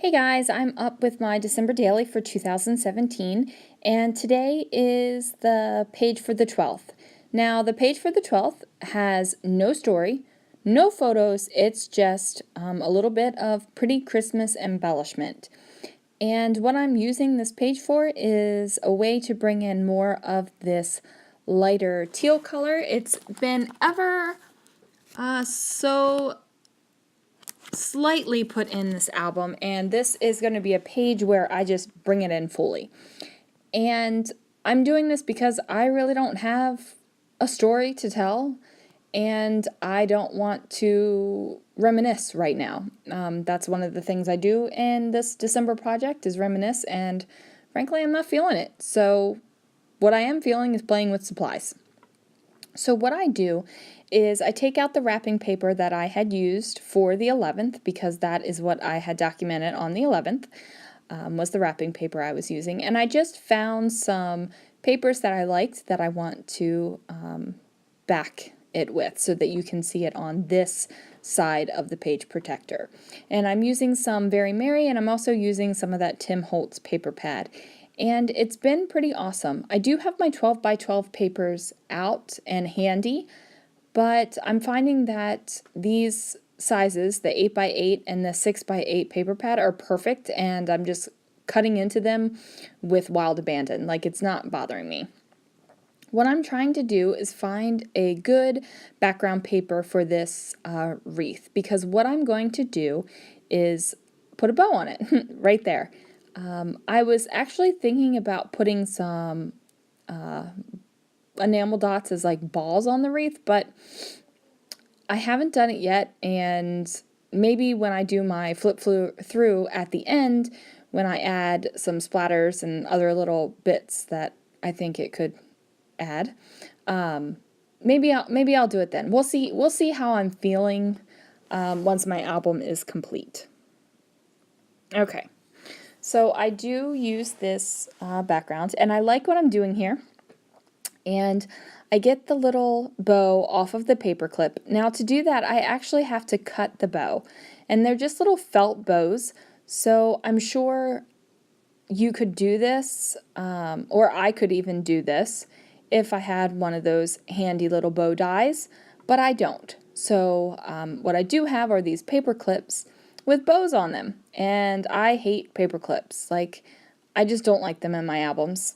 Hey guys, I'm up with my December daily for 2017, and today is the page for the 12th. Now, the page for the 12th has no story, no photos, it's just a little bit of pretty Christmas embellishment. And what I'm using this page for is a way to bring in more of this lighter teal color. It's been ever so slightly put in this album, and this is going to be a page where I just bring it in fully. And I'm doing this because I really don't have a story to tell, and I don't want to reminisce right now. That's one of the things I do in this December project is reminisce, and frankly, I'm not feeling it. So what I am feeling is playing with supplies. So what I do is I take out the wrapping paper that I had used for the 11th, because that is what I had documented on the 11th, was the wrapping paper I was using. And I just found some papers that I liked that I want to back it with so that you can see it on this side of the page protector. And I'm using some Very Merry, and I'm also using some of that Tim Holtz paper pad. And it's been pretty awesome. I do have my 12 by 12 papers out and handy, but I'm finding that these sizes, the 8 by 8 and the 6 by 8 paper pad, are perfect, and I'm just cutting into them with wild abandon. Like, it's not bothering me. What I'm trying to do is find a good background paper for this wreath, because what I'm going to do is put a bow on it right there. I was actually thinking about putting some enamel dots as like balls on the wreath, but I haven't done it yet, and maybe when I do my flip through at the end, when I add some splatters and other little bits that I think it could add, maybe I'll do it then. We'll see how I'm feeling once my album is complete. Okay. So I do use this background, and I like what I'm doing here. And I get the little bow off of the paper clip. Now, to do that, I actually have to cut the bow. And they're just little felt bows, so I'm sure you could do this, or I could even do this if I had one of those handy little bow dies, but I don't. So what I do have are these paper clips with bows on them, and I hate paper clips. Like, I just don't like them in my albums.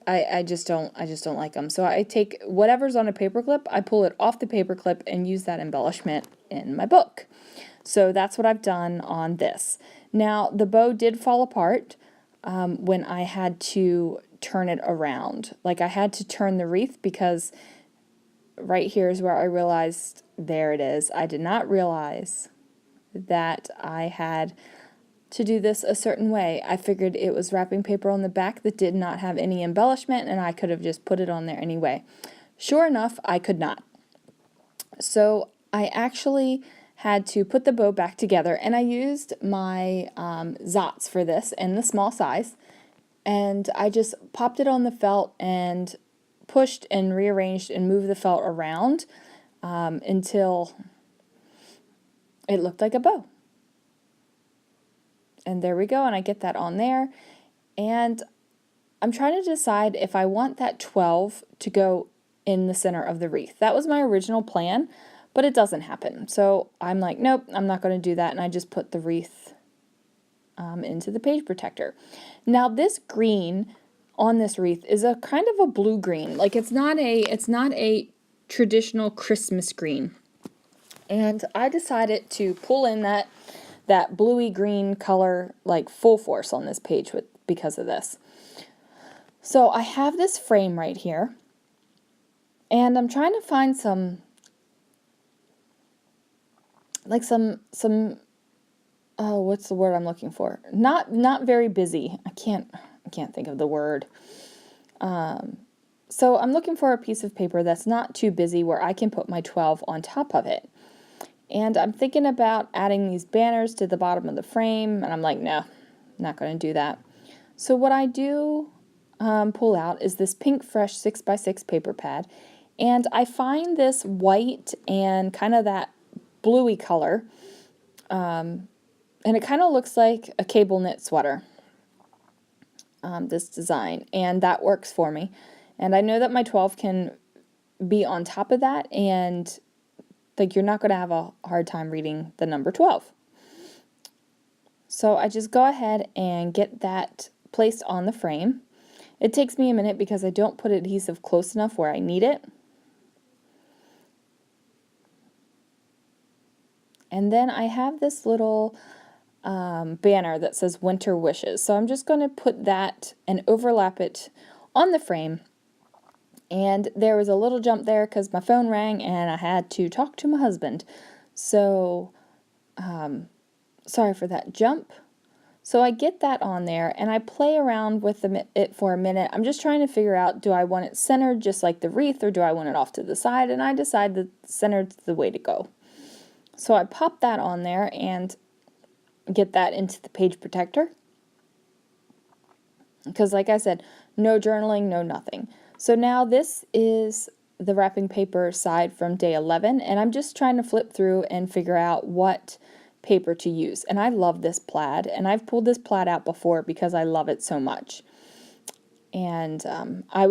I just don't like them. So I take whatever's on a paper clip, I pull it off the paper clip and use that embellishment in my book. So that's what I've done on this. Now, the bow did fall apart when I had to turn it around. Like, I had to turn the wreath, because right here is where I realized, there it is. I did not realize that I had to do this a certain way. I figured it was wrapping paper on the back that did not have any embellishment, and I could have just put it on there anyway. Sure enough, I could not. So I actually had to put the bow back together, and I used my Zots for this in the small size, and I just popped it on the felt and pushed and rearranged and moved the felt around until it looked like a bow. And there we go, and I get that on there. And I'm trying to decide if I want that 12 to go in the center of the wreath. That was my original plan, but it doesn't happen. So I'm like, nope, I'm not going to do that, and I just put the wreath into the page protector. Now, this green on this wreath is a kind of a blue green. Like, it's not a traditional Christmas green. And I decided to pull in that bluey green color like full force on this page because of this. So I have this frame right here, and I'm trying to find some what's the word I'm looking for? Not very busy. I can't think of the word. So I'm looking for a piece of paper that's not too busy, where I can put my 12 on top of it. And I'm thinking about adding these banners to the bottom of the frame, and I'm like, no, not going to do that. So what I do pull out is this Pink Fresh 6x6 paper pad, and I find this white and kind of that bluey color And it kind of looks like a cable knit sweater, this design, and that works for me. And I know that my 12 can be on top of that, and like you're not going to have a hard time reading the number 12. So I just go ahead and get that placed on the frame. It takes me a minute because I don't put adhesive close enough where I need it. And then I have this little banner that says Winter Wishes. So I'm just going to put that and overlap it on the frame. And there was a little jump there because my phone rang and I had to talk to my husband. So, sorry for that jump. So I get that on there and I play around with it for a minute. I'm just trying to figure out, do I want it centered just like the wreath or do I want it off to the side? And I decide that centered's the way to go. So I pop that on there and get that into the page protector. Because like I said, no journaling, no nothing. So now this is the wrapping paper side from day 11, and I'm just trying to flip through and figure out what paper to use. And I love this plaid, and I've pulled this plaid out before because I love it so much. And I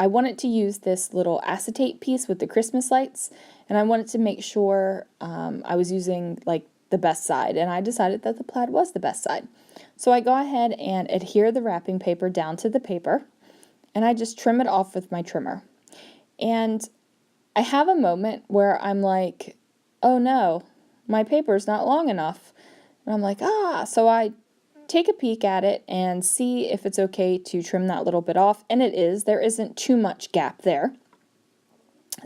wanted to use this little acetate piece with the Christmas lights, and I wanted to make sure I was using like the best side, and I decided that the plaid was the best side. So I go ahead and adhere the wrapping paper down to the paper, and I just trim it off with my trimmer. And I have a moment where I'm like, oh no, my paper's not long enough. And I'm like, so I take a peek at it and see if it's okay to trim that little bit off, and it is. There isn't too much gap there.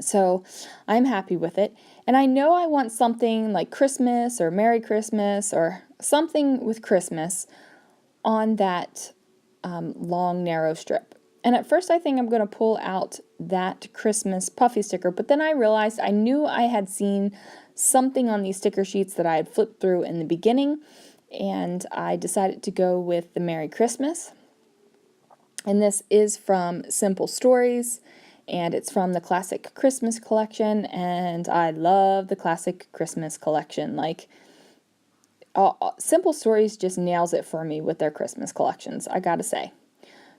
So I'm happy with it. And I know I want something like Christmas or Merry Christmas or something with Christmas on that long narrow strip. And at first I think I'm going to pull out that Christmas puffy sticker, but then I realized I knew I had seen something on these sticker sheets that I had flipped through in the beginning, and I decided to go with the Merry Christmas. And this is from Simple Stories, and it's from the Classic Christmas collection, and I love the Classic Christmas collection. Like, Simple Stories just nails it for me with their Christmas collections, I gotta say.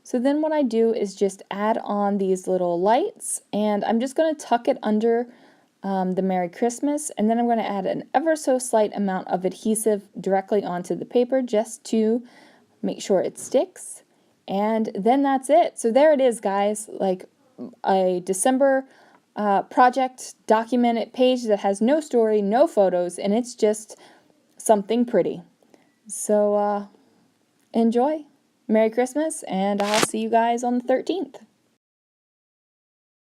So then what I do is just add on these little lights, and I'm just going to tuck it under the Merry Christmas, and then I'm going to add an ever so slight amount of adhesive directly onto the paper just to make sure it sticks, and then that's it. So there it is, guys, like a December project documented page that has no story, no photos, and it's just something pretty. So enjoy. Merry Christmas, and I'll see you guys on the 13th.